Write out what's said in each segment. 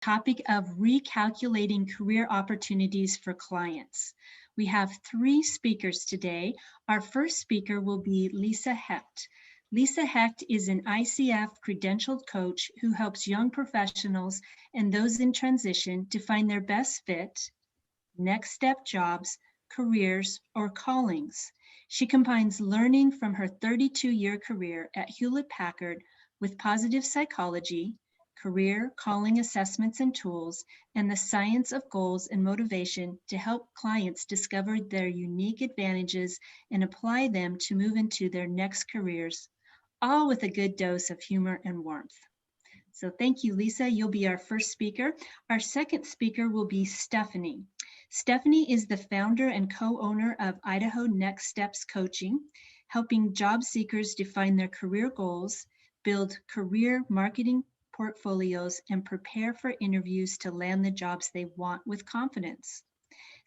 Topic of recalculating career opportunities for clients. We have 3 speakers today. Our first speaker will be Lisa Hecht. Lisa Hecht is an ICF credentialed coach who helps young professionals and those in transition to find their best fit, next step jobs, careers, or callings. She combines learning from her 32-year career at Hewlett-Packard with positive psychology, career calling assessments and tools, and the science of goals and motivation to help clients discover their unique advantages and apply them to move into their next careers, all with a good dose of humor and warmth. So thank you, Lisa. You'll be our first speaker. Our second speaker will be Stephanie. Stephanie is the founder and co-owner of Idaho Next Steps Coaching, helping job seekers define their career goals, build career marketing portfolios, and prepare for interviews to land the jobs they want with confidence.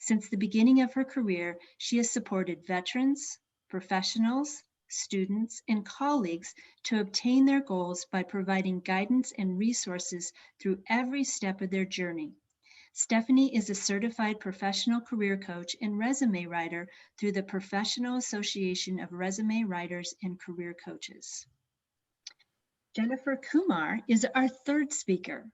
Since the beginning of her career, she has supported veterans, professionals, students, and colleagues to obtain their goals by providing guidance and resources through every step of their journey. Stephanie is a certified professional career coach and resume writer through the Professional Association of Resume Writers and Career Coaches. Jennifer Kumar is our third speaker.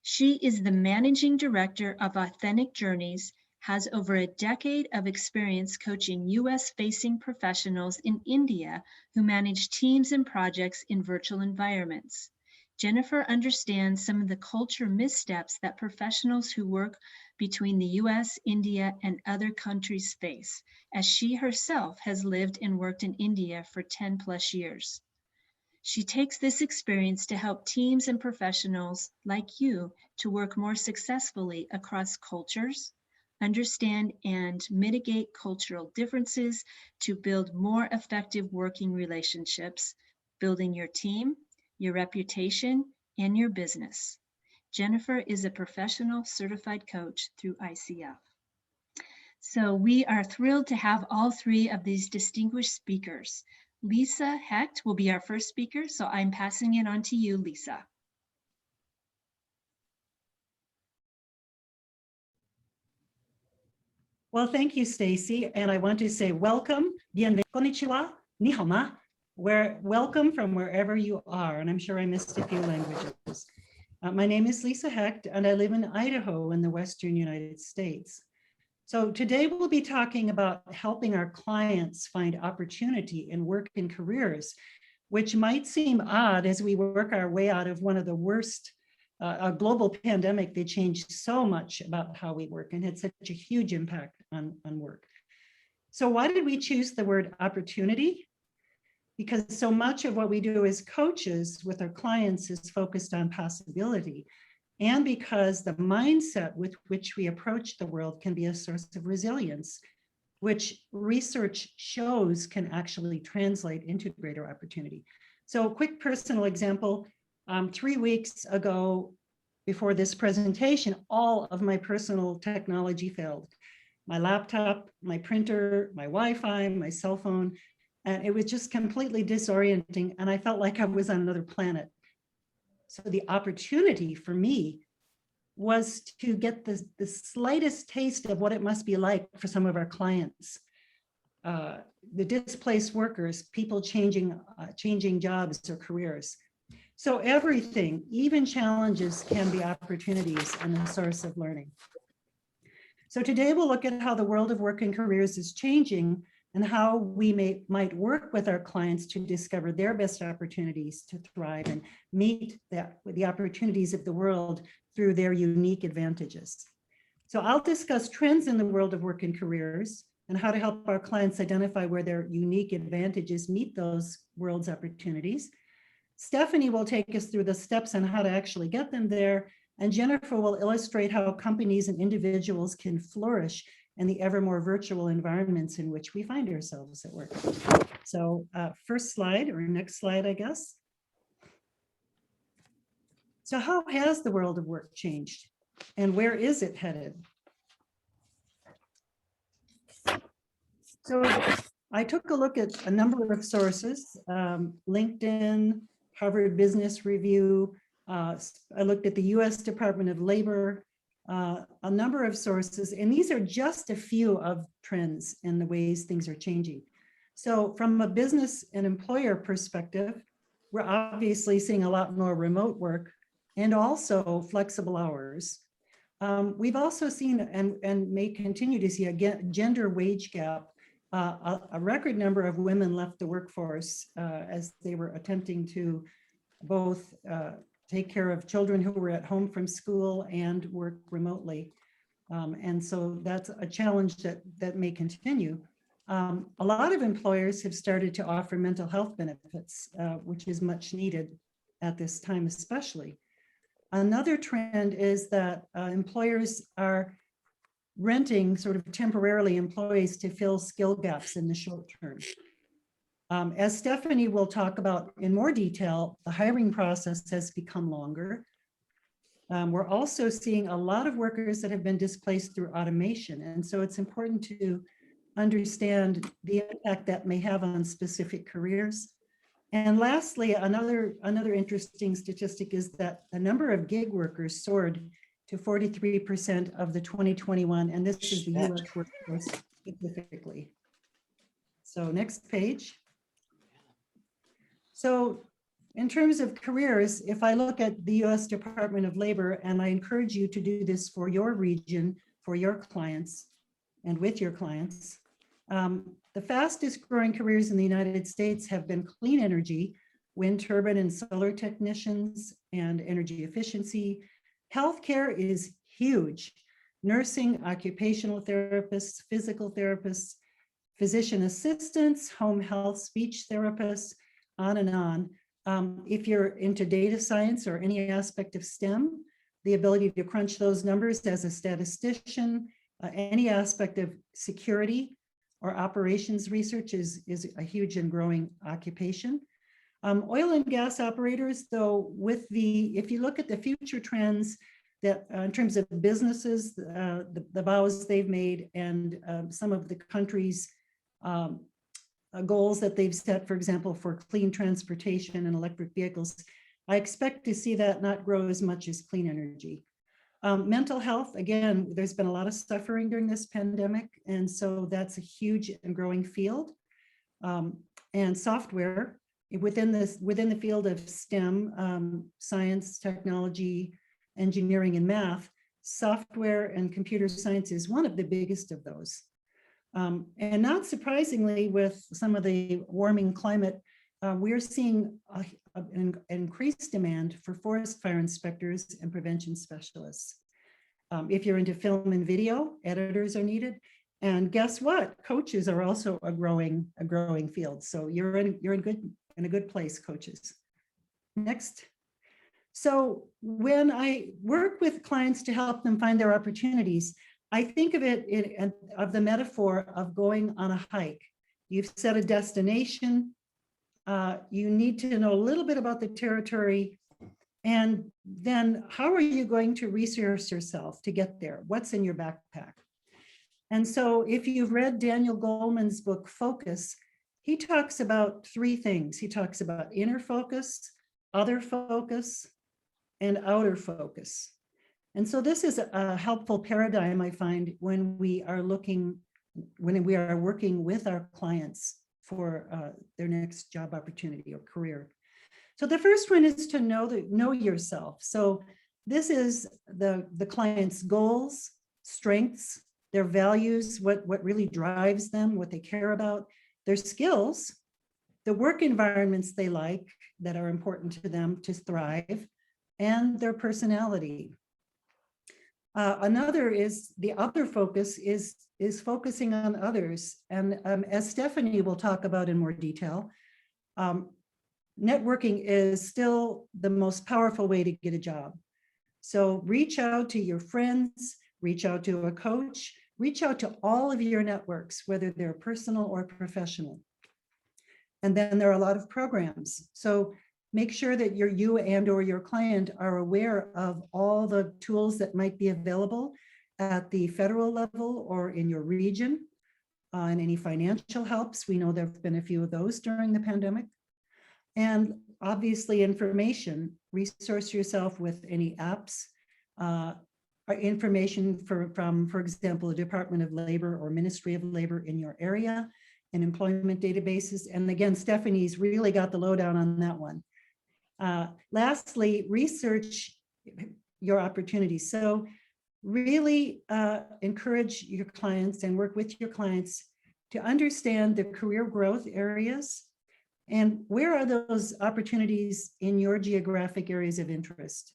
She is the managing director of Authentic Journeys, has over a decade of experience coaching US-facing professionals in India who manage teams and projects in virtual environments. Jennifer understands some of the culture missteps that professionals who work between the US, India, and other countries face, as she herself has lived and worked in India for 10 plus years. She takes this experience to help teams and professionals like you to work more successfully across cultures, understand and mitigate cultural differences to build more effective working relationships, building your team, your reputation, and your business. Jennifer is a professional certified coach through ICF. So we are thrilled to have all 3 of these distinguished speakers. Lisa Hecht will be our first speaker, so I'm passing it on to you, Lisa. Well, thank you, Stacy. And I want to say welcome, bienvenue, konnichiwa, ni hao ma, welcome from wherever you are. And I'm sure I missed a few languages. My name is Lisa Hecht, and I live in Idaho in the Western United States. So today we'll be talking about helping our clients find opportunity in work and careers, which might seem odd as we work our way out of one of the worst a global pandemic. They changed so much about how we work and had such a huge impact on work. So why did we choose the word opportunity? Because so much of what we do as coaches with our clients is focused on possibility, and because the mindset with which we approach the world can be a source of resilience, which research shows can actually translate into greater opportunity. So a quick personal example. 3 weeks ago, before this presentation, all of my personal technology failed. My laptop, my printer, my Wi-Fi, my cell phone, and it was just completely disorienting, and I felt like I was on another planet. So the opportunity for me was to get the slightest taste of what it must be like for some of our clients. The displaced workers, people changing jobs or careers. So everything, even challenges, can be opportunities and a source of learning. So today we'll look at how the world of work and careers is changing and how we might work with our clients to discover their best opportunities to thrive and meet the opportunities of the world through their unique advantages. So I'll discuss trends in the world of work and careers and how to help our clients identify where their unique advantages meet those world's opportunities. Stephanie will take us through the steps on how to actually get them there, and Jennifer will illustrate how companies and individuals can flourish in the ever more virtual environments in which we find ourselves at work. So first slide, or next slide, I guess. So how has the world of work changed, and where is it headed? So I took a look at a number of sources, LinkedIn, Harvard Business Review, I looked at the US Department of Labor, a number of sources, and these are just a few of trends in the ways things are changing. So from a business and employer perspective, we're obviously seeing a lot more remote work and also flexible hours. We've also seen and may continue to see a gender wage gap. A record number of women left the workforce as they were attempting to both take care of children who were at home from school and work remotely. And so that's a challenge that may continue. A lot of employers have started to offer mental health benefits, which is much needed at this time, especially. Another trend is that employers are renting sort of temporarily employees to fill skill gaps in the short term. As Stephanie will talk about in more detail, the hiring process has become longer. We're also seeing a lot of workers that have been displaced through automation. And so it's important to understand the impact that may have on specific careers. And lastly, another interesting statistic is that the number of gig workers soared to 43% of the 2021, and this is the US workforce specifically. So next page. So in terms of careers, if I look at the US Department of Labor, and I encourage you to do this for your region, for your clients, and with your clients, the fastest growing careers in the United States have been clean energy, wind turbine and solar technicians, and energy efficiency. Healthcare is huge. Nursing, occupational therapists, physical therapists, physician assistants, home health speech therapists, on and on. If you're into data science or any aspect of STEM, the ability to crunch those numbers as a statistician, any aspect of security or operations research is a huge and growing occupation. Oil and gas operators, though, if you look at the future trends that in terms of businesses, the vows they've made and some of the countries' goals that they've set, for example, for clean transportation and electric vehicles, I expect to see that not grow as much as clean energy. Mental health, again, there's been a lot of suffering during this pandemic, and so that's a huge and growing field. And software within the field of STEM, science, technology, engineering, and math, software and computer science is one of the biggest of those. And not surprisingly, with some of the warming climate, we're seeing an increased demand for forest fire inspectors and prevention specialists. If you're into film and video, editors are needed. And guess what? Coaches are also a growing field. So you're in a good place, coaches. Next. So when I work with clients to help them find their opportunities, I think of of the metaphor of going on a hike. You've set a destination. You need to know a little bit about the territory. And then how are you going to resource yourself to get there? What's in your backpack? And so if you've read Daniel Goleman's book, Focus, he talks about three things. He talks about inner focus, other focus, and outer focus. And so this is a helpful paradigm, I find, when we are working with our clients for their next job opportunity or career. So the first one is to know yourself. So this is the client's goals, strengths, their values, what really drives them, what they care about, their skills, the work environments they like that are important to them to thrive, and their personality. Another is the other focus is focusing on others. And as Stephanie will talk about in more detail, networking is still the most powerful way to get a job. So reach out to your friends, reach out to a coach, reach out to all of your networks, whether they're personal or professional. And then there are a lot of programs. So make sure that you and or your client are aware of all the tools that might be available at the federal level or in your region, and any financial helps. We know there have been a few of those during the pandemic. And obviously information, resource yourself with any apps, or information from, for example, the Department of Labor or Ministry of Labor in your area, and employment databases. And again, Stephanie's really got the lowdown on that one. Lastly, research your opportunities. So really encourage your clients and work with your clients to understand the career growth areas and where are those opportunities in your geographic areas of interest,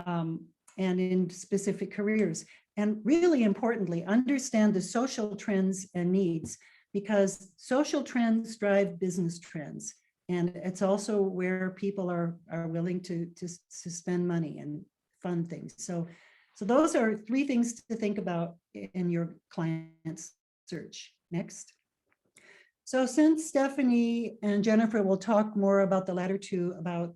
and in specific careers. And really importantly, understand the social trends and needs, because social trends drive business trends. And it's also where people are willing to spend money and fund things. So those are 3 things to think about in your client search. Next. So since Stephanie and Jennifer will talk more about the latter 2, about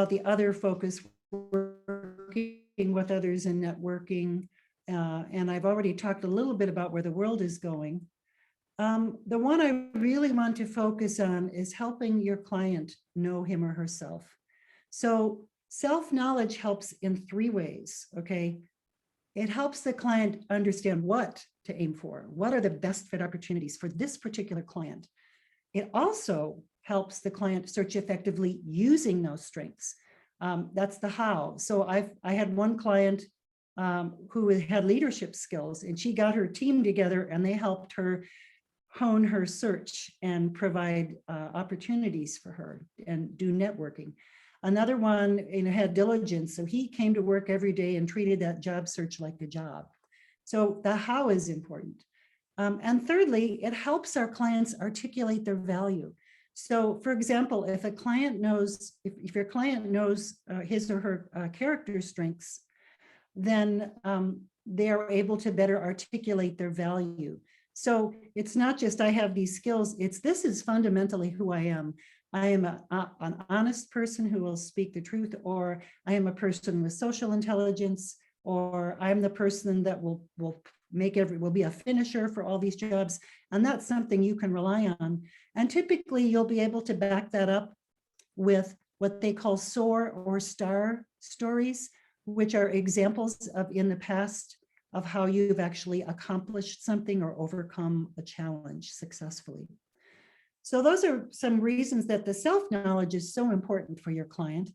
the other focus, working with others and networking, and I've already talked a little bit about where the world is going. The one I really want to focus on is helping your client know him or herself. So self-knowledge helps in 3 ways, okay? It helps the client understand what to aim for. What are the best fit opportunities for this particular client? It also helps the client search effectively using those strengths. That's the how. So I had one client who had leadership skills, and she got her team together and they helped her hone her search and provide opportunities for her and do networking. Another one had diligence, so he came to work every day and treated that job search like a job. So the how is important. And thirdly, it helps our clients articulate their value. So for example, if a client knows, if your client knows his or her character strengths, then they are able to better articulate their value. So it's not just I have these skills, it's this is fundamentally who I am. I am an honest person who will speak the truth, or I am a person with social intelligence, or I'm the person that will be a finisher for all these jobs. And that's something you can rely on. And typically you'll be able to back that up with what they call SOAR or STAR stories, which are examples of in the past of how you've actually accomplished something or overcome a challenge successfully. So those are some reasons that the self-knowledge is so important for your client.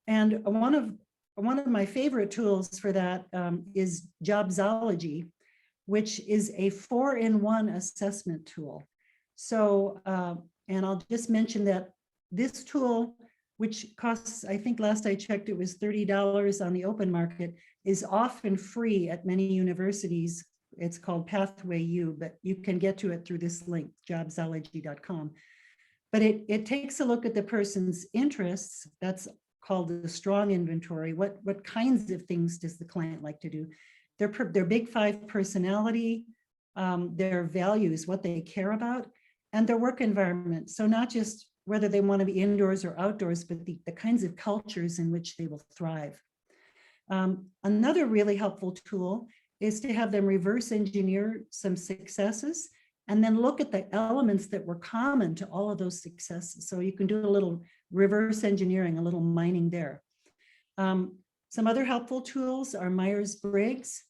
And one of my favorite tools for that is Jobsology, which is a 4-in-1 assessment tool. So, and I'll just mention that this tool, which costs, I think last I checked, it was $30 on the open market, is often free at many universities. It's called Pathway U, but you can get to it through this link, jobsology.com. But it takes a look at the person's interests. That's called the strong inventory. What kinds of things does the client like to do? Their big 5 personality, their values, what they care about, and their work environment. So not just whether they want to be indoors or outdoors, but the kinds of cultures in which they will thrive. Another really helpful tool is to have them reverse engineer some successes and then look at the elements that were common to all of those successes. So you can do a little reverse engineering, a little mining there. Some other helpful tools are Myers-Briggs,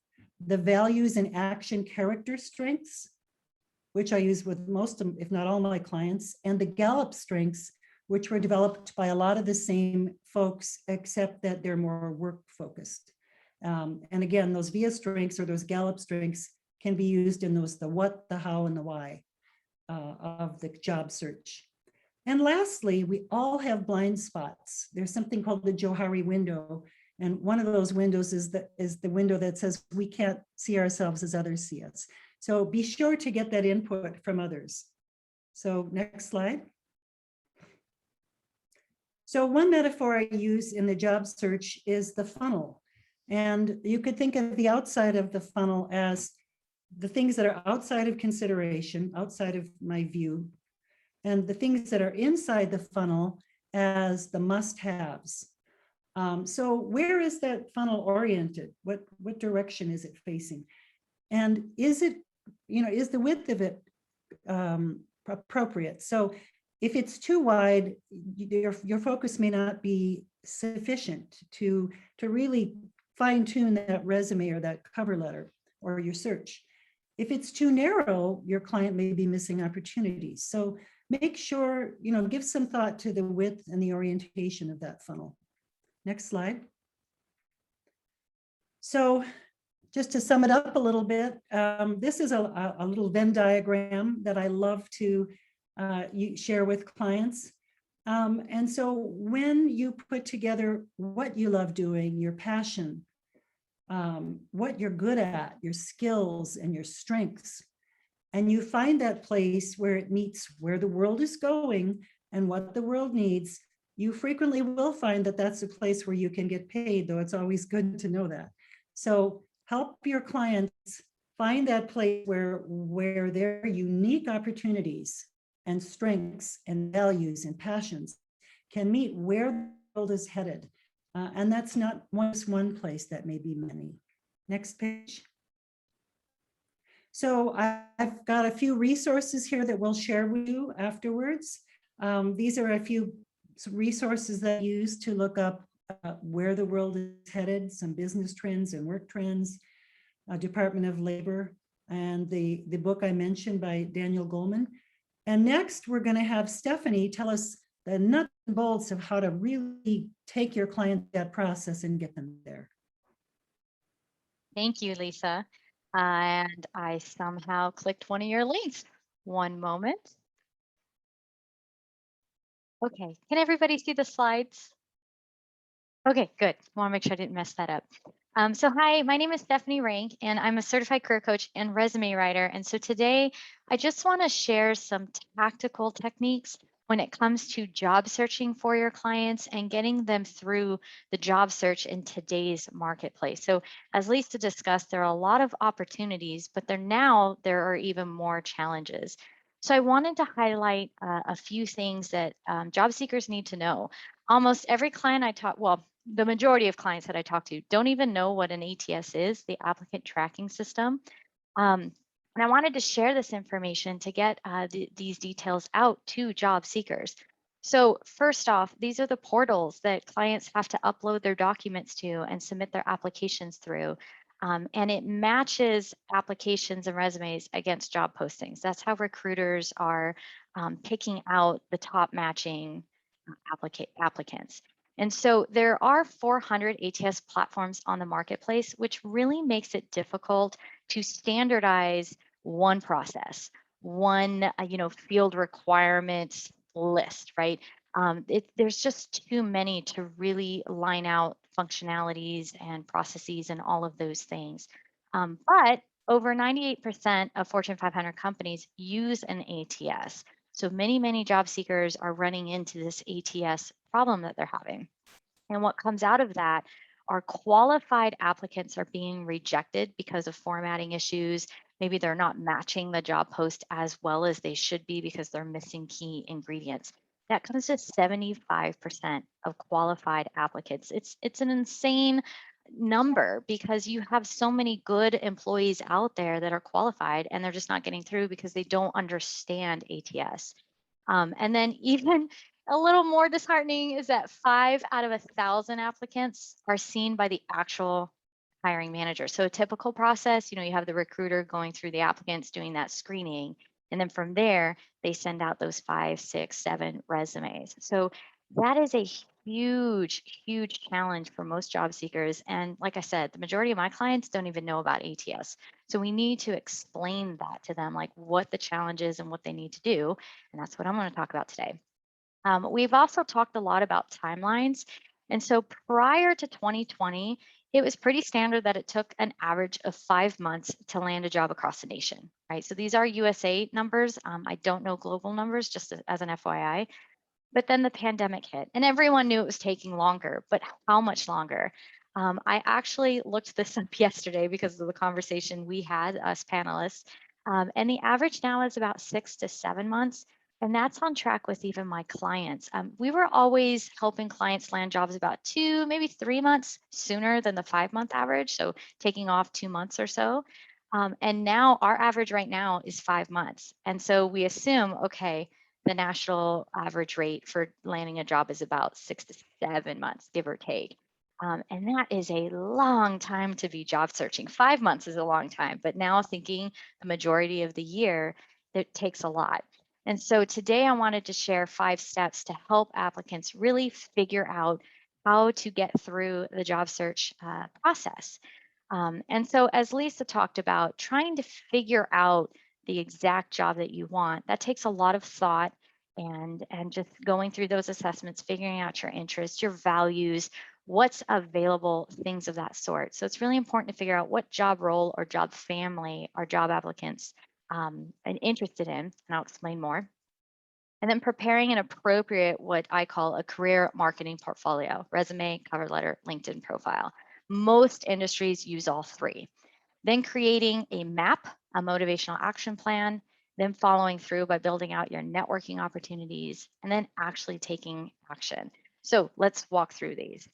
the values and action character strengths, which I use with most, if not all my clients, and the Gallup strengths, which were developed by a lot of the same folks, except that they're more work focused. And again, those VIA strengths or those Gallup strengths can be used in those, the what, the how, and the why of the job search. And lastly, we all have blind spots. There's something called the Johari window. And one of those windows is the window that says we can't see ourselves as others see us. So be sure to get that input from others. So next slide. So one metaphor I use in the job search is the funnel. And you could think of the outside of the funnel as the things that are outside of consideration, outside of my view, and the things that are inside the funnel as the must-haves. So where is that funnel oriented? What direction is it facing? And is it, is the width of it appropriate? So If it's too wide, your focus may not be sufficient to really fine tune that resume or that cover letter or your search. If it's too narrow, your client may be missing opportunities. So make sure, give some thought to the width and the orientation of that funnel. Next slide. So just to sum it up a little bit, this is a little Venn diagram that I love to share with clients. And so when you put together what you love doing, your passion, what you're good at, your skills and your strengths, and you find that place where it meets where the world is going and what the world needs, you frequently will find that that's a place where you can get paid, though it's always good to know that. So help your clients find that place where their unique opportunities and strengths and values and passions can meet where the world is headed. And that's not just one place, that may be many. Next page. So I've got a few resources here that we'll share with you afterwards. These are a few resources that I use to look up where the world is headed, some business trends and work trends, Department of Labor, and the book I mentioned by Daniel Goleman. And next, we're going to have Stephanie tell us the nuts and bolts of how to really take your client that process and get them there. Thank you, Lisa. And I somehow clicked one of your links. One moment. Okay, can everybody see the slides? Okay, good. I want to make sure I didn't mess that up. So hi, my name is Stephanie Renk, and I'm a certified career coach and resume writer. And so today, I just want to share some tactical techniques when it comes to job searching for your clients and getting them through the job search in today's marketplace. So as Lisa discussed, there are a lot of opportunities, but there are even more challenges. So I wanted to highlight a few things that job seekers need to know. Almost every client I talk, well, the majority of clients that I talk to don't even know what an ATS is, the applicant tracking system. And I wanted to share this information to get these details out to job seekers. So first off, these are the portals that clients have to upload their documents to and submit their applications through. And it matches applications and resumes against job postings. That's how recruiters are picking out the top matching applicants. And so there are 400 ATS platforms on the marketplace, which really makes it difficult to standardize one process, one field requirements list, right? There's just too many to really line out functionalities and processes and all of those things. But over 98% of Fortune 500 companies use an ATS. So many job seekers are running into this ATS problem that they're having. And what comes out of that are qualified applicants are being rejected because of formatting issues. Maybe they're not matching the job post as well as they should be because they're missing key ingredients. That comes to 75% of qualified applicants. It's an insane number because you have so many good employees out there that are qualified and they're just not getting through because they don't understand ATS. And then even a little more disheartening is that 5 out of 1,000 applicants are seen by the actual hiring manager. So a typical process, you have the recruiter going through the applicants, doing that screening. And then from there, they send out those 5, 6, 7 resumes. So that is a huge challenge for most job seekers. And like I said, the majority of my clients don't even know about ATS. So we need to explain that to them, like what the challenge is and what they need to do. And that's what I'm going to talk about today. We've also talked a lot about timelines. And so prior to 2020, it was pretty standard that it took an average of 5 months to land a job across the nation, right? So these are USA numbers. I don't know global numbers, just as an FYI. But then the pandemic hit and everyone knew it was taking longer, but how much longer? I actually looked this up yesterday because of the conversation we had, us panelists. And the average now is about 6 to 7 months. And that's on track with even my clients. We were always helping clients land jobs about 2, maybe 3 months sooner than the 5-month average. So taking off 2 months or so. And now our average right now is 5 months. And so we assume, okay, the national average rate for landing a job is about 6 to 7 months, give or take. And that is a long time to be job searching. 5 months is a long time, but now thinking the majority of the year, it takes a lot. And so today I wanted to share 5 steps to help applicants really figure out how to get through the job search process. And so as Lisa talked about, trying to figure out the exact job that you want, that takes a lot of thought and just going through those assessments, figuring out your interests, your values, what's available, things of that sort. So it's really important to figure out what job role or job family are job applicants and interested in, and I'll explain more. And then preparing an appropriate, what I call a career marketing portfolio, resume, cover letter, LinkedIn profile. Most industries use all 3. Then creating a map, a motivational action plan, then following through by building out your networking opportunities, and then actually taking action. So let's walk through these.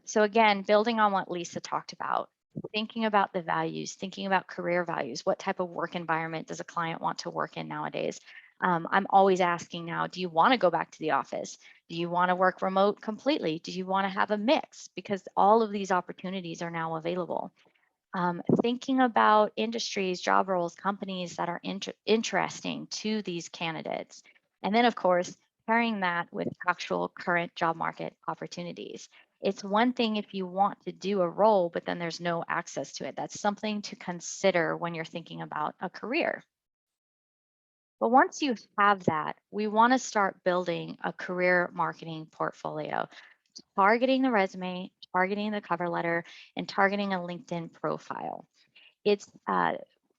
So again, building on what Lisa talked about, thinking about the values, thinking about career values, what type of work environment does a client want to work in nowadays? I'm always asking now, do you want to go back to the office? Do you want to work remote completely? Do you want to have a mix? Because all of these opportunities are now available. Thinking about industries, job roles, companies that are interesting to these candidates. And then, of course, pairing that with actual current job market opportunities. It's one thing if you want to do a role, but then there's no access to it. That's something to consider when you're thinking about a career. But once you have that, we want to start building a career marketing portfolio, targeting the resume, targeting the cover letter, and targeting a LinkedIn profile. It's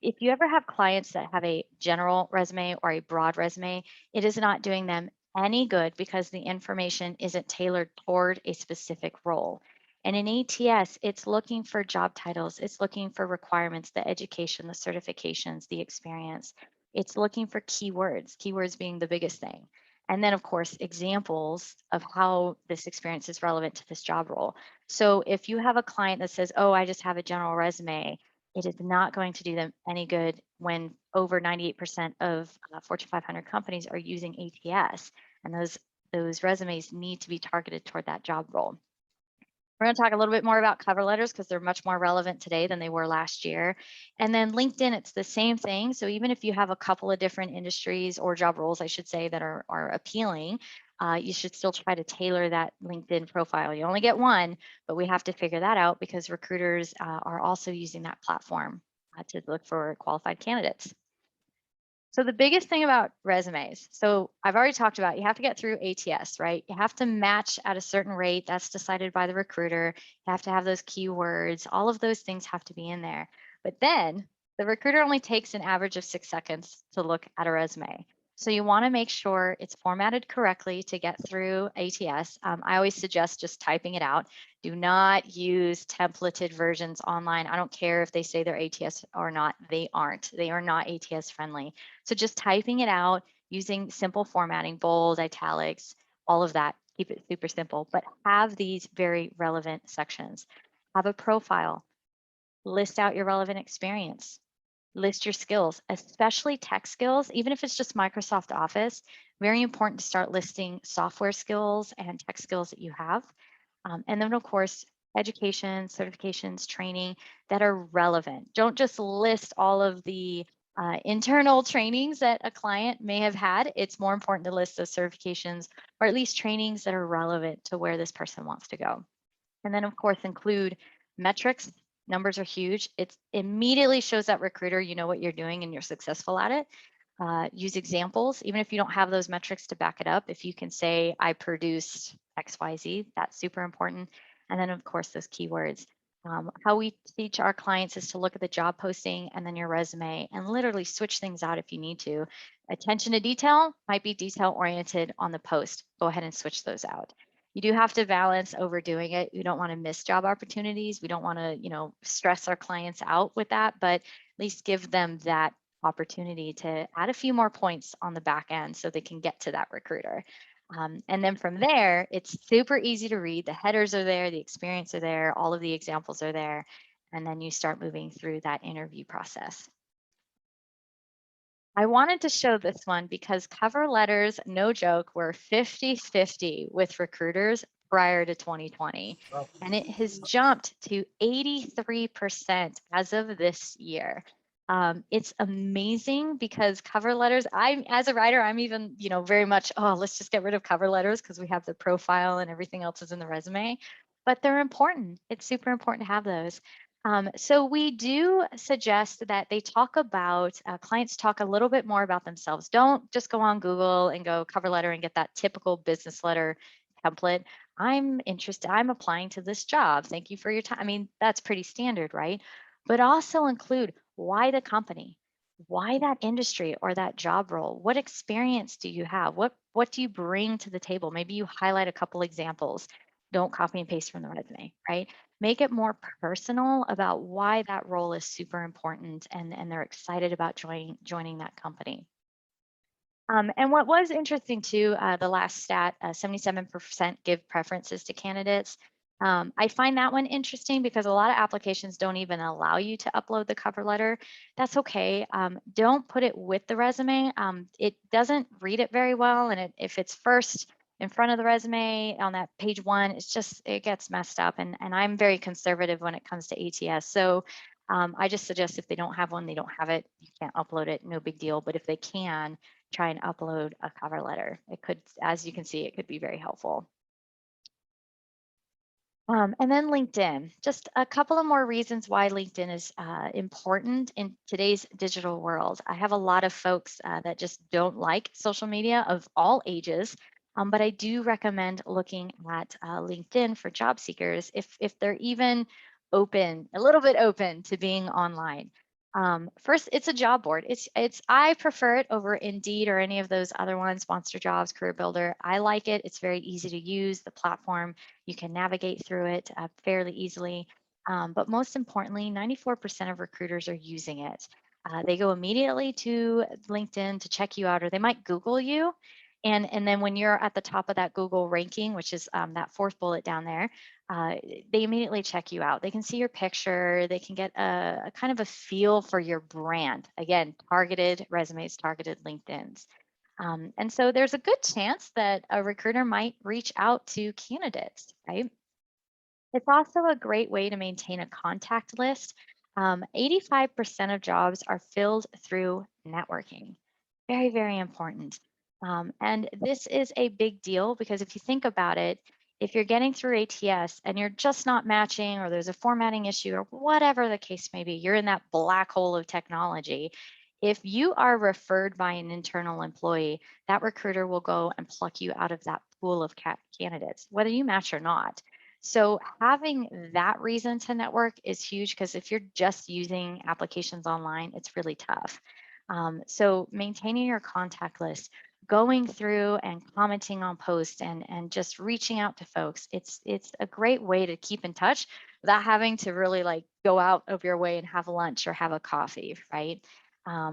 if you ever have clients that have a general resume or a broad resume, it is not doing them any good because the information isn't tailored toward a specific role. And in ATS, it's looking for job titles, it's looking for requirements, the education, the certifications, the experience. It's looking for keywords being the biggest thing. And then, of course, examples of how this experience is relevant to this job role. So if you have a client that says, oh, I just have a general resume, it is not going to do them any good when over 98% of Fortune 500 companies are using ATS, and those resumes need to be targeted toward that job role. We're going to talk a little bit more about cover letters because they're much more relevant today than they were last year. And then LinkedIn, it's the same thing. So even if you have a couple of different industries or job roles, I should say, that are appealing, you should still try to tailor that LinkedIn profile. You only get one, but we have to figure that out because recruiters are also using that platform to look for qualified candidates. So the biggest thing about resumes, so I've already talked about, you have to get through ATS, right? You have to match at a certain rate that's decided by the recruiter. You have to have those keywords. All of those things have to be in there. But then the recruiter only takes an average of 6 seconds to look at a resume. So you want to make sure it's formatted correctly to get through ATS. I always suggest just typing it out. Do not use templated versions online. I don't care if they say they're ATS or not. They aren't. They are not ATS friendly. So just typing it out, using simple formatting, bold, italics, all of that. Keep it super simple, but have these very relevant sections. Have a profile. List out your relevant experience. List your skills, especially tech skills, even if it's just Microsoft Office. Very important to start listing software skills and tech skills that you have. And then, of course, education, certifications, training that are relevant. Don't just list all of the internal trainings that a client may have had. It's more important to list those certifications or at least trainings that are relevant to where this person wants to go. And then, of course, include metrics. Numbers are huge. It immediately shows that recruiter you know what you're doing and you're successful at it. Use examples, even if you don't have those metrics to back it up. If you can say, I produced XYZ, that's super important. And then, of course, those keywords. How we teach our clients is to look at the job posting and then your resume and literally switch things out if you need to. Attention to detail might be detail oriented on the post. Go ahead and switch those out. You do have to balance overdoing it. You don't want to miss job opportunities. We don't want to, stress our clients out with that, but at least give them that opportunity to add a few more points on the back end so they can get to that recruiter. And then from there, it's super easy to read. The headers are there, the experience are there, all of the examples are there, and then you start moving through that interview process. I wanted to show this one because cover letters, no joke, were 50-50 with recruiters prior to 2020. And it has jumped to 83% as of this year. It's amazing because cover letters, as a writer, I'm even, very much, oh, let's just get rid of cover letters because we have the profile and everything else is in the resume. But they're important. It's super important to have those. So we do suggest that they talk about, clients talk a little bit more about themselves. Don't just go on Google and go cover letter and get that typical business letter template. I'm interested, I'm applying to this job. Thank you for your time. I mean, that's pretty standard, right? But also include why the company, why that industry or that job role, what experience do you have? What do you bring to the table? Maybe you highlight a couple examples. Don't copy and paste from the resume, right? Make it more personal about why that role is super important and they're excited about joining that company. And what was interesting too, the last stat, 77% give preferences to candidates. I find that one interesting because a lot of applications don't even allow you to upload the cover letter. That's okay. Don't put it with the resume. It doesn't read it very well. And if it's first in front of the resume on that page one, it gets messed up. And I'm very conservative when it comes to ATS. So I just suggest if they don't have one, they don't have it. You can't upload it, no big deal. But if they can, try and upload a cover letter. It could, as you can see, it could be very helpful. And then LinkedIn, just a couple of more reasons why LinkedIn is important in today's digital world. I have a lot of folks that just don't like social media of all ages, but I do recommend looking at LinkedIn for job seekers if they're even open, a little bit open to being online. First, it's a job board. I prefer it over Indeed or any of those other ones, Monster Jobs, Career Builder. I like it. It's very easy to use. The platform, you can navigate through it fairly easily. But most importantly, 94% of recruiters are using it. They go immediately to LinkedIn to check you out, or they might Google you. And then when you're at the top of that Google ranking, which is that fourth bullet down there, they immediately check you out. They can see your picture. They can get a kind of a feel for your brand. Again, targeted resumes, targeted LinkedIn's. And so there's a good chance that a recruiter might reach out to candidates, right? It's also a great way to maintain a contact list. 85% of jobs are filled through networking. Very, very important. And this is a big deal because if you think about it, if you're getting through ATS and you're just not matching or there's a formatting issue or whatever the case may be, you're in that black hole of technology. If you are referred by an internal employee, that recruiter will go and pluck you out of that pool of candidates, whether you match or not. So having that reason to network is huge because if you're just using applications online, it's really tough. So maintaining your contact list, going through and commenting on posts and just reaching out to folks, it's a great way to keep in touch without having to really like go out of your way and have lunch or have a coffee, right?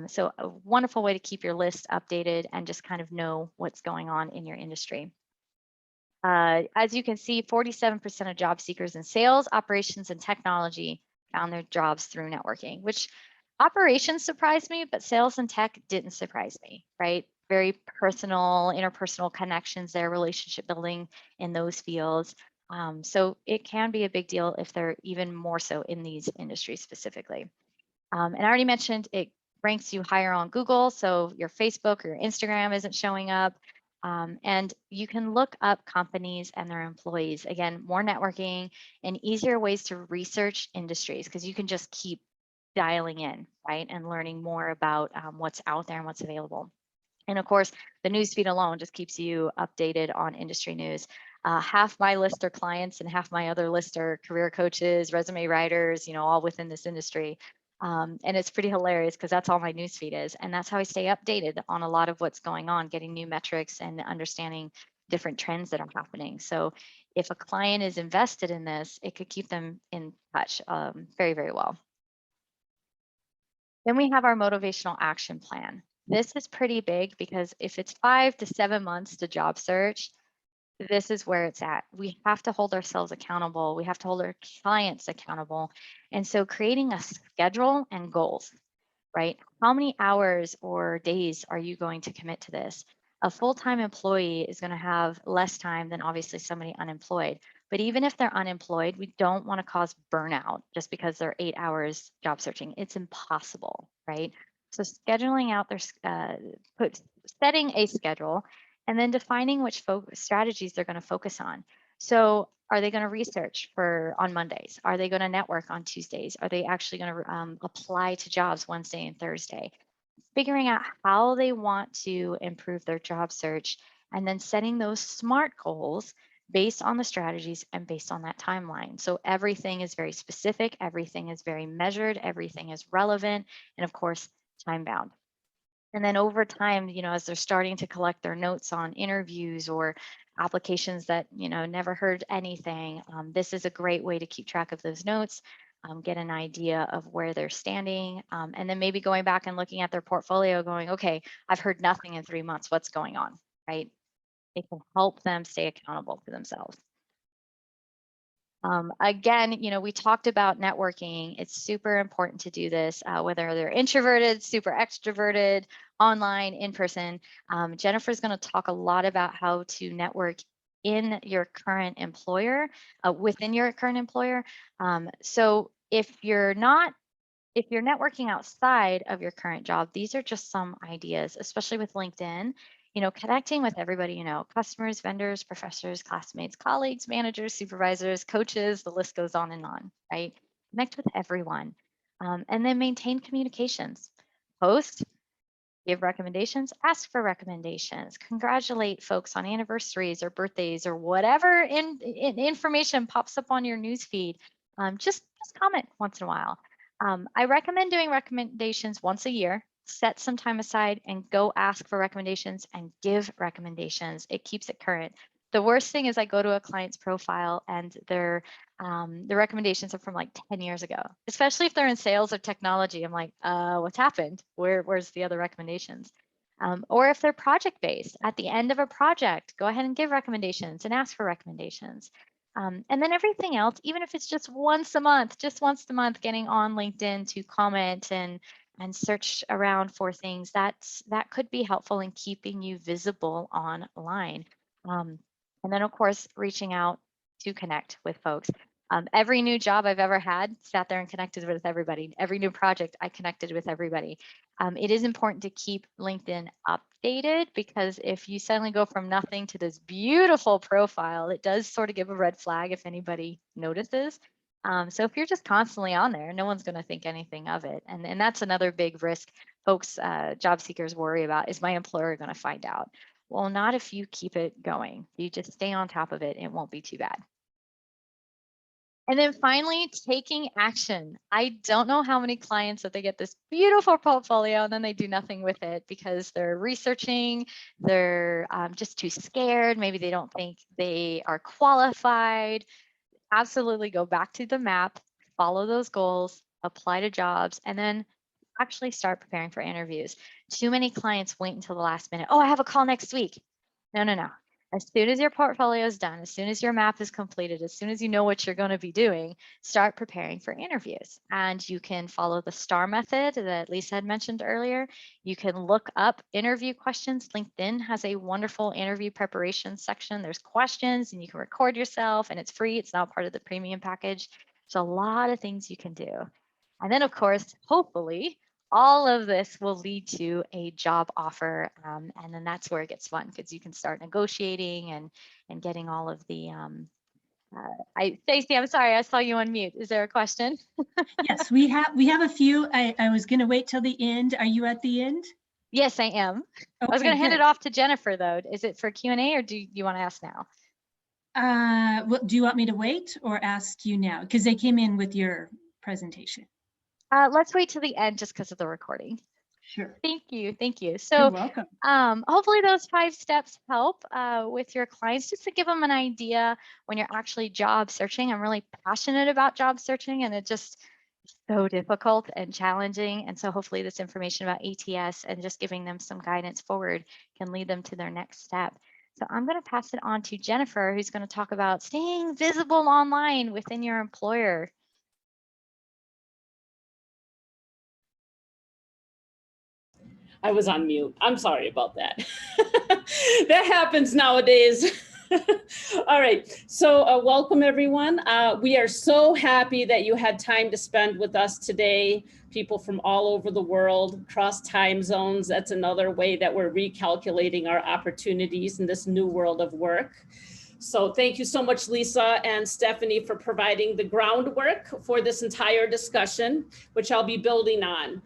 So a wonderful way to keep your list updated and just kind of know what's going on in your industry. As you can see, 47% of job seekers in sales, operations, and technology found their jobs through networking, which operations surprised me, but sales and tech didn't surprise me, right? Very personal, interpersonal connections there, relationship building in those fields. So it can be a big deal if they're even more so in these industries specifically. And I already mentioned it ranks you higher on Google, so your Facebook or your Instagram isn't showing up. And you can look up companies and their employees. Again, more networking and easier ways to research industries because you can just keep dialing in, right? And learning more about what's out there and what's available. And of course, the newsfeed alone just keeps you updated on industry news. Half my list are clients and half my other list are career coaches, resume writers, all within this industry. And it's pretty hilarious because that's all my newsfeed is. And that's how I stay updated on a lot of what's going on, getting new metrics and understanding different trends that are happening. So if a client is invested in this, it could keep them in touch very, very well. Then we have our motivational action plan. This is pretty big because if it's 5 to 7 months to job search, this is where it's at. We have to hold ourselves accountable. We have to hold our clients accountable. And so creating a schedule and goals. right? How many hours or days are you going to commit to this? A full-time employee is going to have less time than obviously somebody unemployed. But even if they're unemployed, we don't want to cause burnout just because they're 8 hours job searching. It's impossible, right? So scheduling out their, setting a schedule, and then defining which strategies they're going to focus on. So are they going to research on Mondays? Are they going to network on Tuesdays? Are they actually going to apply to jobs Wednesday and Thursday? Figuring out how they want to improve their job search, and then setting those SMART goals based on the strategies and based on that timeline. So everything is very specific, everything is very measured, everything is relevant, and of course, time bound. And then over time, as they're starting to collect their notes on interviews or applications that, never heard anything, this is a great way to keep track of those notes, get an idea of where they're standing, and then maybe going back and looking at their portfolio going, okay, I've heard nothing in 3 months, what's going on, right? It can help them stay accountable to themselves. Again, we talked about networking. It's super important to do this, whether they're introverted, super extroverted, online, in person. Jennifer's going to talk a lot about how to network in your current employer, within your current employer. So if you're networking outside of your current job, these are just some ideas, especially with LinkedIn. Connecting with everybody, customers, vendors, professors, classmates, colleagues, managers, supervisors, coaches, the list goes on and on, right? Connect with everyone. And then maintain communications. Post, give recommendations, ask for recommendations, congratulate folks on anniversaries or birthdays or whatever information pops up on your newsfeed. Just comment once in a while. I recommend doing recommendations once a year. Set some time aside and go ask for recommendations and give recommendations. It keeps it current. The worst thing is I go to a client's profile and the recommendations are from like 10 years ago, especially if they're in sales or technology. I'm like, what's happened? Where's the other recommendations? Or if they're project-based, at the end of a project, go ahead and give recommendations and ask for recommendations. And then everything else, even if it's just once a month, getting on LinkedIn to comment and search around for things, that could be helpful in keeping you visible online. And then of course, reaching out to connect with folks. Every new job I've ever had, sat there and connected with everybody. Every new project, I connected with everybody. It is important to keep LinkedIn updated, because if you suddenly go from nothing to this beautiful profile, it does sort of give a red flag if anybody notices. So if you're just constantly on there, no one's going to think anything of it. And that's another big risk folks, job seekers worry about, is my employer going to find out? Well, not if you keep it going. You just stay on top of it. It won't be too bad. And then finally, taking action. I don't know how many clients that they get this beautiful portfolio and then they do nothing with it because they're researching, they're just too scared. Maybe they don't think they are qualified. Absolutely go back to the map, follow those goals, apply to jobs, and then actually start preparing for interviews. Too many clients wait until the last minute. Oh, I have a call next week. No. As soon as your portfolio is done, as soon as your map is completed, as soon as you know what you're going to be doing, start preparing for interviews. And you can follow the STAR method that Lisa had mentioned earlier. You can look up interview questions. LinkedIn has a wonderful interview preparation section. There's questions and you can record yourself and it's free. It's not part of the premium package. There's a lot of things you can do. And then, of course, hopefully, all of this will lead to a job offer. And then that's where it gets fun, because you can start negotiating and getting all of the, Stacey, I'm sorry, I saw you on mute. Is there a question? Yes, we have a few. I was going to wait till the end. Are you at the end? Yes, I am. Okay, I was going to hand good. it off to Jennifer, though. Is it for Q&A or do you want to ask now? Well, do you want me to wait or ask you now? Because they came in with your presentation. Let's wait till the end just because of the recording. Sure. Thank you. You're So welcome. hopefully those 5 steps help with your clients, just to give them an idea when you're actually job searching. I'm really passionate about job searching, and it's just so difficult and challenging. And so hopefully this information about ATS and just giving them some guidance forward can lead them to their next step. So I'm going to pass it on to Jennifer, who's going to talk about staying visible online within your employer. I was on mute. I'm sorry about that. That happens nowadays. All right, so welcome everyone. We are so happy that you had time to spend with us today. People from all over the world, across time zones. That's another way that we're recalculating our opportunities in this new world of work. So thank you so much, Lisa and Stephanie, for providing the groundwork for this entire discussion, which I'll be building on.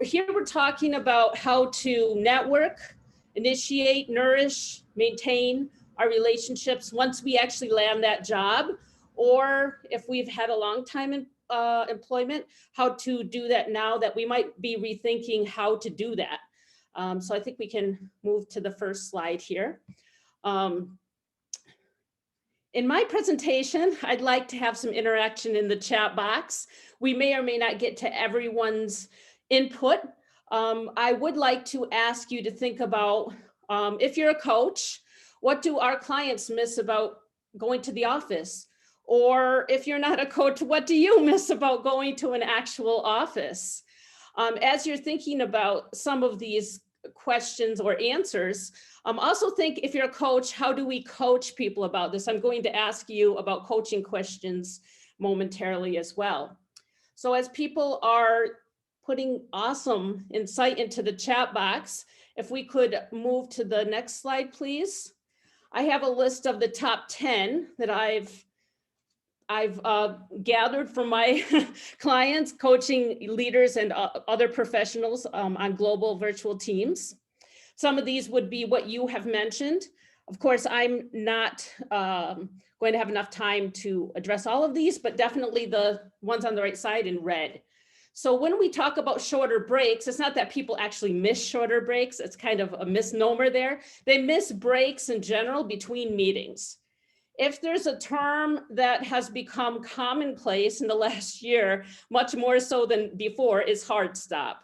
Here we're talking about how to network, initiate, nourish, maintain our relationships once we actually land that job, or if we've had a long time in employment, how to do that now that we might be rethinking how to do that. So I think we can move to the first slide here. In my presentation, I'd like to have some interaction in the chat box. We may or may not get to everyone's input. I would like to ask you to think about, if you're a coach, what do our clients miss about going to the office? Or if you're not a coach, what do you miss about going to an actual office? As you're thinking about some of these questions or answers, also think, if you're a coach, how do we coach people about this? I'm going to ask you about coaching questions momentarily as well. So as people are putting awesome insight into the chat box, if we could move to the next slide, please. I have a list of the top 10 that I've gathered from my clients, coaching leaders and other professionals on global virtual teams. Some of these would be what you have mentioned. Of course, I'm not going to have enough time to address all of these, but definitely the ones on the right side in red. So when we talk about shorter breaks, it's not that people actually miss shorter breaks. It's kind of a misnomer there. They miss breaks in general between meetings. If there's a term that has become commonplace in the last year, much more so than before, is hard stop.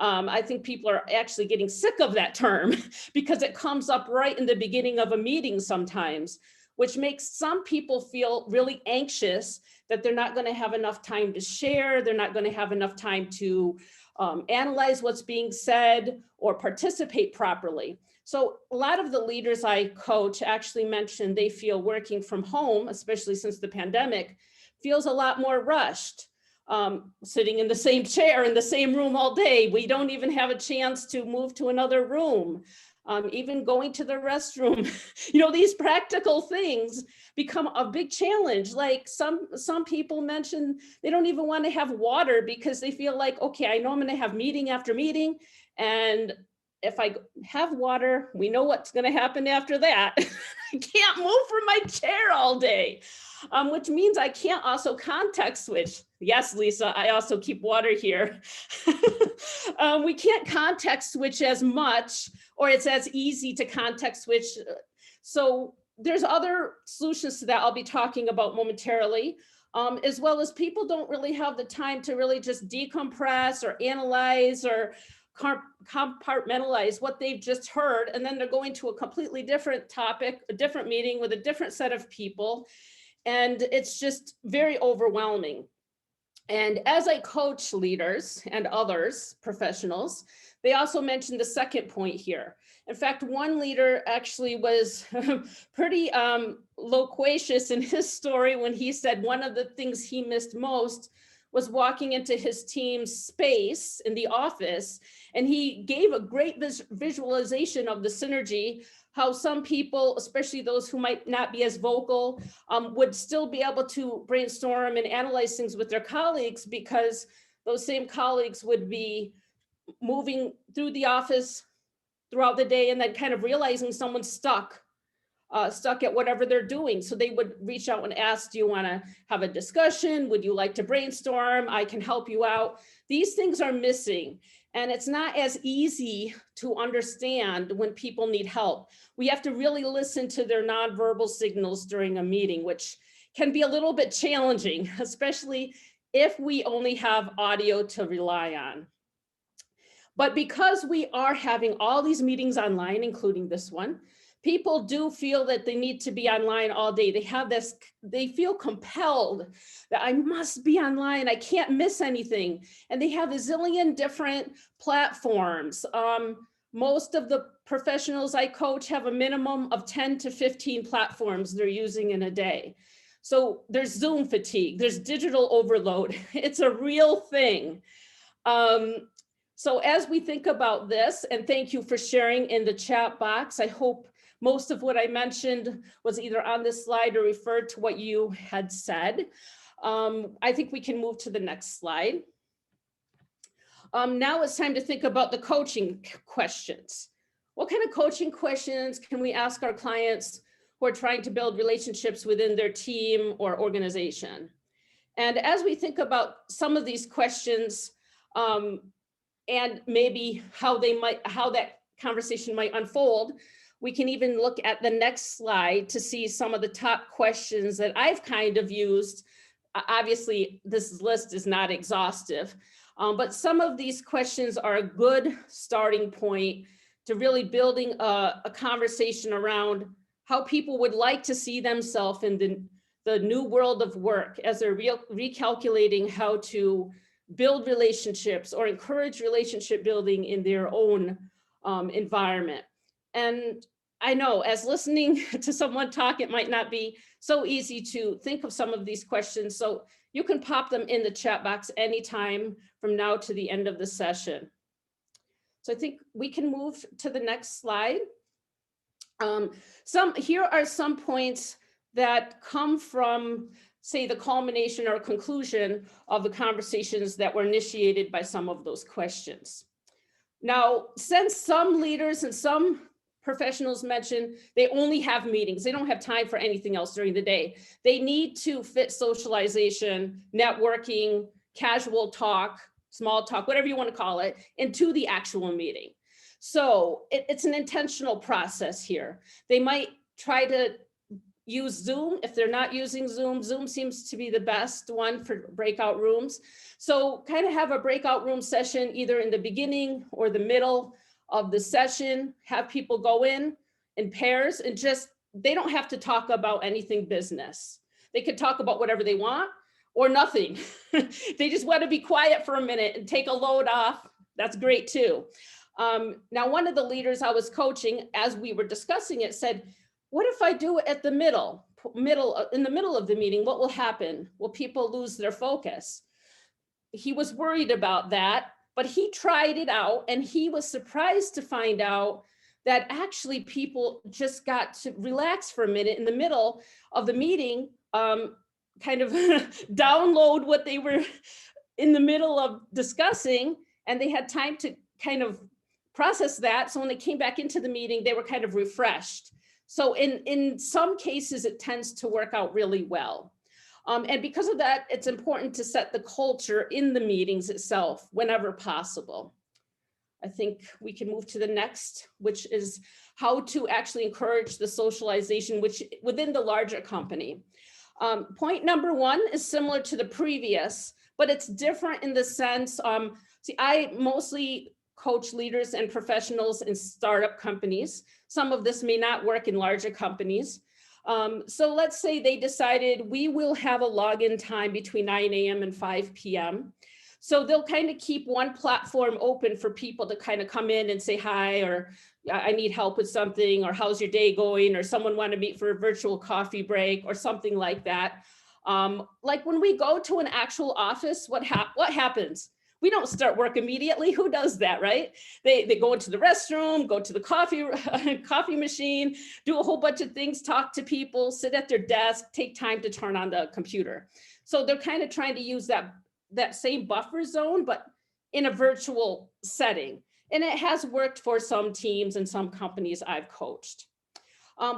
I think people are actually getting sick of that term because it comes up right in the beginning of a meeting sometimes, which makes some people feel really anxious that they're not going to have enough time to share, they're not going to have enough time to analyze what's being said or participate properly. So a lot of the leaders I coach actually mentioned they feel working from home, especially since the pandemic, feels a lot more rushed. Sitting in the same chair in the same room all day. We don't even have a chance to move to another room. Even going to the restroom, you know, these practical things become a big challenge. Like some people mention they don't even want to have water because they feel like, okay, I know I'm going to have meeting after meeting. And if I have water, we know what's going to happen after that. I can't move from my chair all day. Which means I can't also context switch. Yes, Lisa, I also keep water here. We can't context switch as much, or it's as easy to context switch. So there's other solutions to that I'll be talking about momentarily, as well as people don't really have the time to really just decompress or analyze or compartmentalize what they've just heard. And then they're going to a completely different topic, a different meeting with a different set of people. And it's just very overwhelming. And as I coach leaders and others, professionals, they also mentioned the second point here. In fact, one leader actually was pretty loquacious in his story when he said one of the things he missed most was walking into his team's space in the office. And he gave a great visualization of the synergy, how some people, especially those who might not be as vocal, would still be able to brainstorm and analyze things with their colleagues, because those same colleagues would be moving through the office throughout the day and then kind of realizing someone's stuck at whatever they're doing. So they would reach out and ask, do you want to have a discussion? Would you like to brainstorm? I can help you out. These things are missing. And it's not as easy to understand when people need help. We have to really listen to their nonverbal signals during a meeting, which can be a little bit challenging, especially if we only have audio to rely on. But because we are having all these meetings online, including this one, People do feel that they need to be online all day. They have this, they feel compelled that I must be online. I can't miss anything. And they have a zillion different platforms. Most of the professionals I coach have a minimum of 10 to 15 platforms they're using in a day. So there's Zoom fatigue, there's digital overload. It's a real thing. So as we think about this, and thank you for sharing in the chat box, I hope most of what I mentioned was either on this slide or referred to what you had said. I think we can move to the next slide. Now it's time to think about the coaching questions. What kind of coaching questions can we ask our clients who are trying to build relationships within their team or organization? And as we think about some of these questions, and maybe how that conversation might unfold, we can even look at the next slide to see some of the top questions that I've kind of used. Obviously, this list is not exhaustive, but some of these questions are a good starting point to really building a conversation around how people would like to see themselves in the new world of work as they're recalculating how to build relationships or encourage relationship building in their own environment. And I know as listening to someone talk, it might not be so easy to think of some of these questions. So you can pop them in the chat box anytime from now to the end of the session. So I think we can move to the next slide. Here are some points that come from, say, the culmination or conclusion of the conversations that were initiated by some of those questions. Now, since some leaders and some professionals mention they only have meetings, they don't have time for anything else during the day, they need to fit socialization, networking, casual talk, small talk, whatever you want to call it, into the actual meeting. So it's an intentional process here. They might try to use Zoom. If they're not using Zoom, Zoom seems to be the best one for breakout rooms. So kind of have a breakout room session either in the beginning or the middle of the session, have people go in pairs and just, they don't have to talk about anything business. They could talk about whatever they want or nothing. They just want to be quiet for a minute and take a load off. That's great too. Now, one of the leaders I was coaching, as we were discussing it, said, what if I do it at the in the middle of the meeting? What will happen? Will people lose their focus? He was worried about that, but he tried it out and he was surprised to find out that actually people just got to relax for a minute in the middle of the meeting, kind of download what they were in the middle of discussing, and they had time to kind of process that. So when they came back into the meeting, they were kind of refreshed. So in some cases, it tends to work out really well. And because of that, it's important to set the culture in the meetings itself whenever possible. I think we can move to the next, which is how to actually encourage the socialization within the larger company. Point number one is similar to the previous, but it's different in the sense, I mostly coach leaders and professionals in startup companies. Some of this may not work in larger companies. So let's say they decided we will have a login time between 9 a.m. and 5 p.m. So they'll kind of keep one platform open for people to kind of come in and say hi, or I need help with something, or how's your day going, or someone want to meet for a virtual coffee break or something like that. Like when we go to an actual office, what happens? We don't start work immediately. Who does that, right? They go into the restroom, go to the coffee machine, do a whole bunch of things, talk to people, sit at their desk, take time to turn on the computer. So they're kind of trying to use that same buffer zone, but in a virtual setting. And it has worked for some teams and some companies I've coached.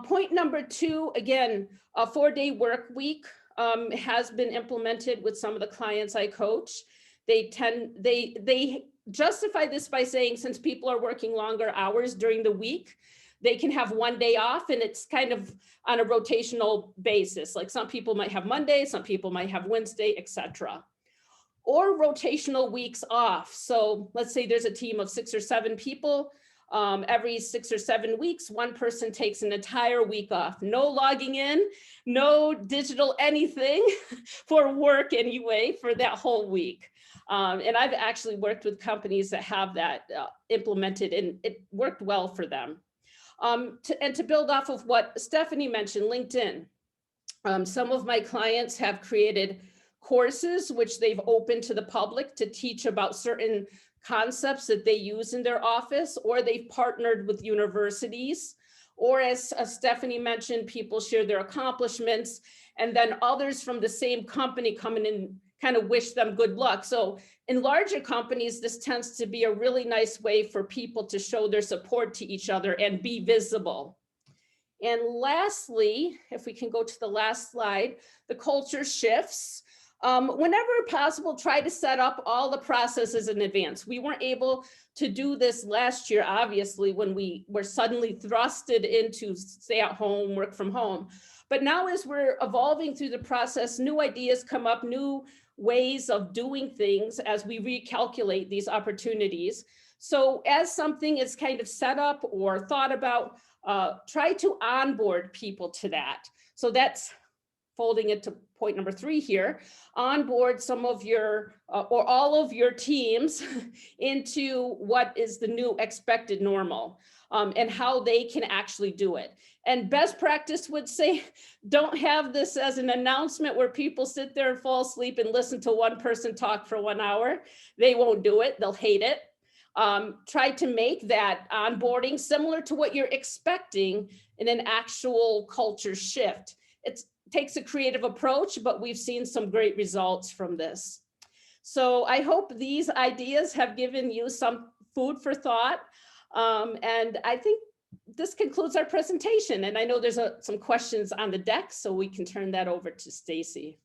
Point number two, again, a 4-day work week has been implemented with some of the clients I coach. They justify this by saying, since people are working longer hours during the week, they can have one day off, and it's kind of on a rotational basis. Like some people might have Monday, some people might have Wednesday, etc. Or rotational weeks off. So let's say there's a team of 6 or 7 people. Every 6 or 7 weeks, one person takes an entire week off. No logging in, no digital anything for work anyway for that whole week. And I've actually worked with companies that have that implemented, and it worked well for them. And to build off of what Stephanie mentioned, LinkedIn. Some of my clients have created courses which they've opened to the public to teach about certain concepts that they use in their office, or they've partnered with universities, or as Stephanie mentioned, people share their accomplishments, and then others from the same company come in and kind of wish them good luck. So in larger companies, this tends to be a really nice way for people to show their support to each other and be visible. And lastly, if we can go to the last slide, the culture shifts. Whenever possible, try to set up all the processes in advance. We weren't able to do this last year, obviously, when we were suddenly thrusted into stay at home, work from home. But now as we're evolving through the process, new ideas come up, new ways of doing things as we recalculate these opportunities. So as something is kind of set up or thought about, try to onboard people to that. So that's folding it to point number 3 here, onboard some of your or all of your teams into what is the new expected normal, and how they can actually do it. And best practice would say, don't have this as an announcement where people sit there and fall asleep and listen to one person talk for 1 hour. They won't do it, they'll hate it. Try to make that onboarding similar to what you're expecting in an actual culture shift. It takes a creative approach, but we've seen some great results from this. So I hope these ideas have given you some food for thought. And I think this concludes our presentation. And I know there's some questions on the deck, so we can turn that over to Stacy.